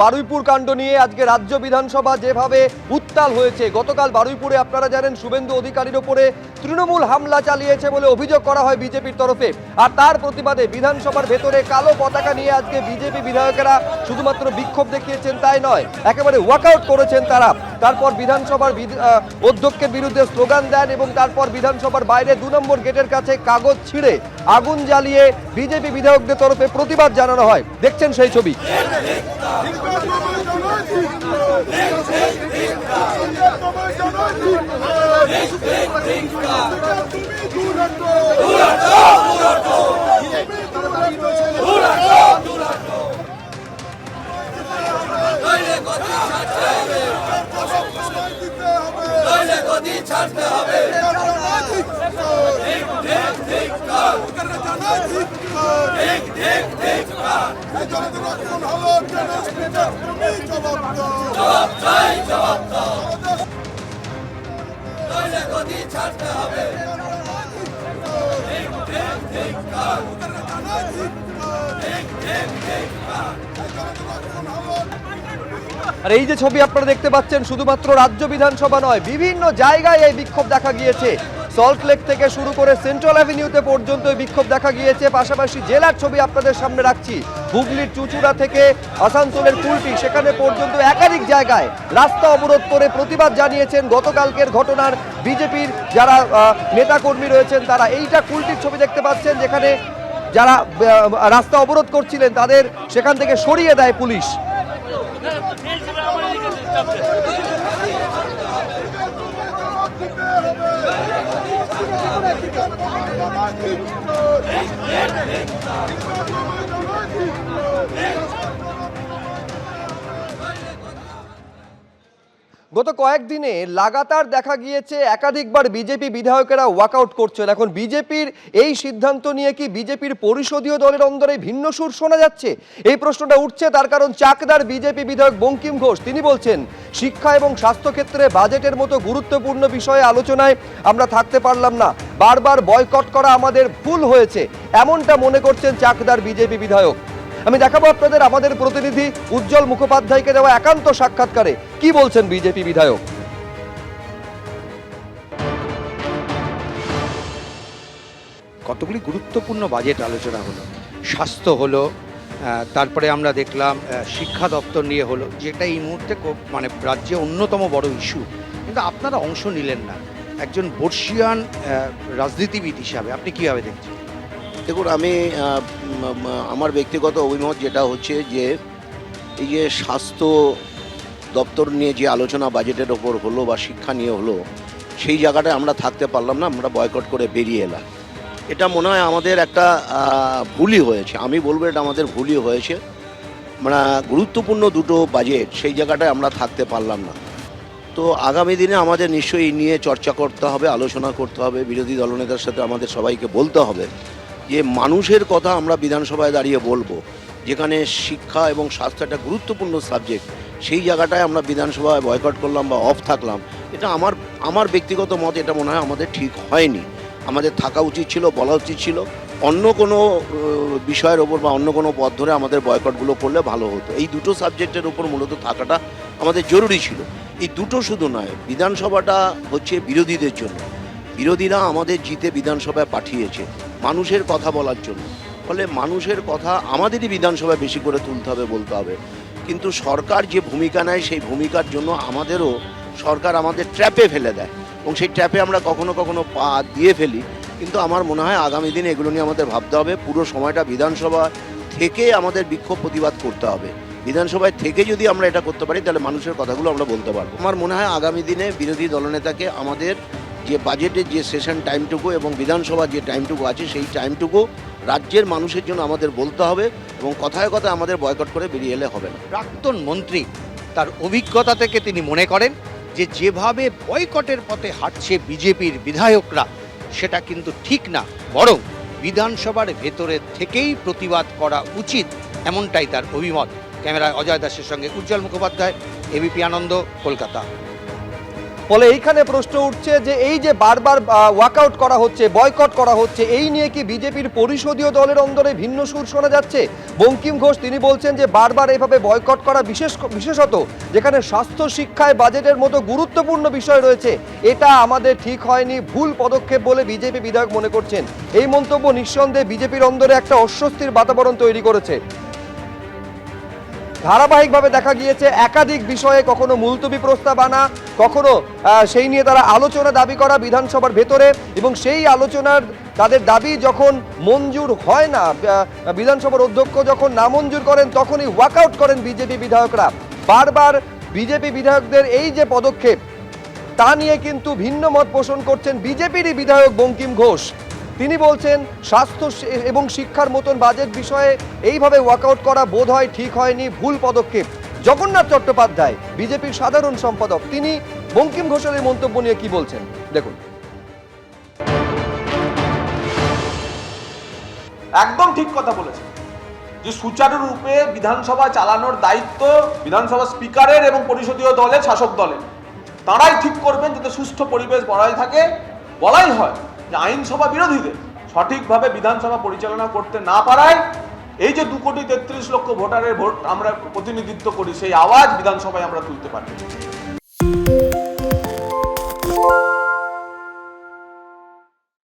বারুইপুর কাণ্ড নিয়ে আজকে রাজ্য বিধানসভা যেভাবে উত্তাল হয়েছে, গতকাল বারুইপুরে আপনারা জানেন শুভেন্দু অধিকারীর ওপরে তৃণমূল হামলা চালিয়েছে বলে অভিযোগ করা হয় বিজেপির তরফে। আর তার প্রতিবাদে বিধানসভার ভেতরে কালো পতাকা নিয়ে আজকে বিজেপি বিধায়কেরা শুধুমাত্র বিক্ষোভ দেখিয়েছেন তাই নয়, একেবারে ওয়াকআউট করেছেন তারা। তারপর বিধানসভার অধ্যক্ষের বিরুদ্ধে স্লোগান দেন এবং তারপর বিধানসভার বাইরে 2 নম্বর গেটের কাছে কাগজ ছিঁড়ে আগুন জ্বালিয়ে বিজেপি বিধায়কদের তরফে প্রতিবাদ জানানো হয়। দেখছেন সেই ছবি। আর এই যে ছবি আপনারা দেখতে পাচ্ছেন, শুধুমাত্র রাজ্য বিধানসভা নয়, বিভিন্ন জায়গায় এই বিক্ষোভ দেখা গিয়েছে। সল্টলেক থেকে শুরু করে সেন্ট্রাল অ্যাভিনিউতে পর্যন্ত এই বিক্ষোভ দেখা গিয়েছে। পাশাপাশি জেলার ছবি আপনাদের সামনে রাখছি, হুগলির চুঁচুড়া থেকে আসানসোলের কুলটি, সেখানে পর্যন্ত একাধিক জায়গায় রাস্তা অবরোধ করে প্রতিবাদ জানিয়েছেন গতকালকের ঘটনার বিজেপির যারা নেতাকর্মী রয়েছেন তারা। এইটা কুলটির ছবি দেখতে পাচ্ছেন, যেখানে যারা রাস্তা অবরোধ করছিলেন তাদের সেখান থেকে সরিয়ে দেয় পুলিশ। গত কয়েকদিনে লাগাতার দেখা গিয়েছে একাধিকবার বিজেপি বিধায়কেরা ওয়াকআউট করছেন। এখন বিজেপির এই সিদ্ধান্ত নিয়ে কি বিজেপির পরিষদীয় দলের অন্দরে ভিন্ন সুর শোনা যাচ্ছে? এই প্রশ্নটা উঠছে, তার কারণ চাকদার বিজেপি বিধায়ক বঙ্কিম ঘোষ তিনি বলছেন, শিক্ষা এবং স্বাস্থ্যক্ষেত্রে বাজেটের মতো গুরুত্বপূর্ণ বিষয়ে আলোচনায় আমরা থাকতে পারলাম না, বারবার বয়কট করা আমাদের ভুল হয়েছে, এমনটা মনে করছেন চাকদার বিজেপি বিধায়ক। আমি দেখাবো আপনাদের আমাদের প্রতিনিধি উজ্জ্বল মুখোপাধ্যায়কে দেওয়া একান্ত সাক্ষাৎকারে কি বলছেন বিজেপি বিধায়ক। কতগুলি গুরুত্বপূর্ণ বাজেট আলোচনা হলো, স্বাস্থ্য হলো, তারপরে আমরা দেখলাম শিক্ষা দপ্তর নিয়ে হলো, যেটা এই মুহূর্তে মানে রাজ্যে অন্যতম বড় ইস্যু, কিন্তু আপনারা অংশ নিলেন না। একজন বর্ষিয়ান রাজনীতিবিদ হিসাবে আপনি কীভাবে দেখছেন? দেখুন, আমি আমার ব্যক্তিগত অভিমত যেটা হচ্ছে যে এই যে স্বাস্থ্য দপ্তর নিয়ে যে আলোচনা বাজেটের ওপর হলো বা শিক্ষা নিয়ে হলো, সেই জায়গাটায় আমরা থাকতে পারলাম না, আমরা বয়কট করে বেরিয়ে এলাম। এটা মনে হয় আমাদের একটা ভুলই হয়েছে, আমি বলবো এটা আমাদের ভুলই হয়েছে। মানে গুরুত্বপূর্ণ দুটো বাজেট, সেই জায়গাটায় আমরা থাকতে পারলাম না। তো আগামী দিনে আমাদের নিশ্চয়ই এই নিয়ে চর্চা করতে হবে, আলোচনা করতে হবে, বিরোধী দলনেতার সাথে আমাদের সবাইকে বলতে হবে যে মানুষের কথা আমরা বিধানসভায় দাঁড়িয়ে বলবো। যেখানে শিক্ষা এবং স্বাস্থ্য একটা গুরুত্বপূর্ণ সাবজেক্ট, সেই জায়গাটায় আমরা বিধানসভায় বয়কট করলাম বা অফ থাকলাম, এটা আমার ব্যক্তিগত মত, এটা মনে হয় আমাদের ঠিক হয়নি। আমাদের থাকা উচিত ছিল, বলা উচিত ছিল, অন্য কোনো বিষয়ের ওপর বা অন্য কোনো পথ ধরে আমাদের বয়কটগুলো করলে ভালো হতো। এই দুটো সাবজেক্টের উপর মূলত থাকাটা আমাদের জরুরি ছিল। এই দুটো শুধু নয়, বিধানসভাটা হচ্ছে বিরোধীদের জন্য, বিরোধীরা আমাদের জিতে বিধানসভায় পাঠিয়েছে মানুষের কথা বলার জন্য। ফলে মানুষের কথা আমাদেরই বিধানসভায় বেশি করে তুলতে হবে, বলতে হবে। কিন্তু সরকার যে ভূমিকা নেয়, সেই ভূমিকার জন্য সরকার আমাদের ট্র্যাপে ফেলে দেয় এবং সেই ট্র্যাপে আমরা কখনো কখনো পা দিয়ে ফেলি। কিন্তু আমার মনে হয় আগামী দিনে এগুলো নিয়ে আমাদের ভাবতে হবে। পুরো সময়টা বিধানসভা থেকে আমাদের বিক্ষোভ প্রতিবাদ করতে হবে। বিধানসভায় থেকে যদি আমরা এটা করতে পারি, তাহলে মানুষের কথাগুলো আমরা বলতে পারবো। আমার মনে হয় আগামী দিনে বিরোধী দলনেতাকে আমাদের যে বাজেটের যে সেশন টাইমটুকু এবং বিধানসভার যে টাইমটুকু আছে, সেই টাইমটুকু রাজ্যের মানুষের জন্য আমাদের বলতে হবে এবং কথায় কথায় আমাদের বয়কট করে বেরিয়ে এলে হবে না। প্রাক্তন মন্ত্রী তার অভিজ্ঞতা থেকে তিনি মনে করেন যে যেভাবে বয়কটের পথে হাঁটছে বিজেপির বিধায়করা, সেটা কিন্তু ঠিক না, বরং বিধানসভার ভেতরে থেকেই প্রতিবাদ করা উচিত, এমনটাই তার অভিমত। ক্যামেরায় অজয় দাসের সঙ্গে উজ্জ্বল মুখোপাধ্যায়, এবিপি আনন্দ, কলকাতা। ফলে এইখানে প্রশ্ন উঠছে যে এই যে বারবার ওয়াকআউট করা হচ্ছে, বয়কট করা হচ্ছে, এই নিয়ে কি বিজেপির পরিষদীয় দলের অন্দরে ভিন্ন সুর শোনা যাচ্ছে? বঙ্কিম ঘোষ তিনি বলছেন যে বারবার এভাবে বয়কট করা বিশেষত যেখানে স্বাস্থ্য শিক্ষায় বাজেটের মতো গুরুত্বপূর্ণ বিষয় রয়েছে, এটা আমাদের ঠিক হয়নি, ভুল পদক্ষেপ বলে বিজেপি বিধায়ক মনে করছেন। এই মন্তব্য নিঃসন্দেহে বিজেপির অন্দরে একটা অস্বস্তির বাতাবরণ তৈরি করেছে। ধারাবাহিকভাবে দেখা গিয়েছে একাধিক বিষয়ে কখনো মুলতবি প্রস্তাব আনা, কখনো সেই নিয়ে তারা আলোচনা দাবি করা বিধানসভার ভেতরে, এবং সেই আলোচনার তাদের দাবি যখন মঞ্জুর হয় না, বিধানসভার অধ্যক্ষ যখন নামঞ্জুর করেন, তখনই ওয়াকআউট করেন বিজেপি বিধায়করা। বারবার বিজেপি বিধায়কদের এই যে পদক্ষেপ, তা নিয়ে কিন্তু ভিন্ন মত পোষণ করছেন বিজেপিরই বিধায়ক বঙ্কিম ঘোষ। তিনি বলছেন স্বাস্থ্য এবং শিক্ষার মতন বাজেট বিষয়ে এইভাবে ওয়াকআউট করা বোধ হয় ঠিক হয়নি, ভুল পদক্ষেপ। জগন্নাথ চট্টোপাধ্যায় বিজেপির সাধারণ সম্পাদক, তিনি বঙ্কিম ঘোষের এই মন্তব্য নিয়ে কি বলছেন দেখুন। একদম ঠিক কথা বলেছে যে সুচারুরূপে বিধানসভা চালানোর দায়িত্ব বিধানসভা স্পিকারের এবং পরিষদীয় দলের, শাসক দলের। তাঁরাই ঠিক করবেন যাতে সুষ্ঠু পরিবেশ বজায় থাকে। বলাই হয় যে আইনসভা বিরোধীদের সঠিকভাবে বিধানসভা পরিচালনা করতে না পারায় এই যে 2,33,00,000 ভোটারের ভোট আমরা প্রতিনিধিত্ব করি, সেই আওয়াজ বিধানসভায় আমরা তুলতে পারি।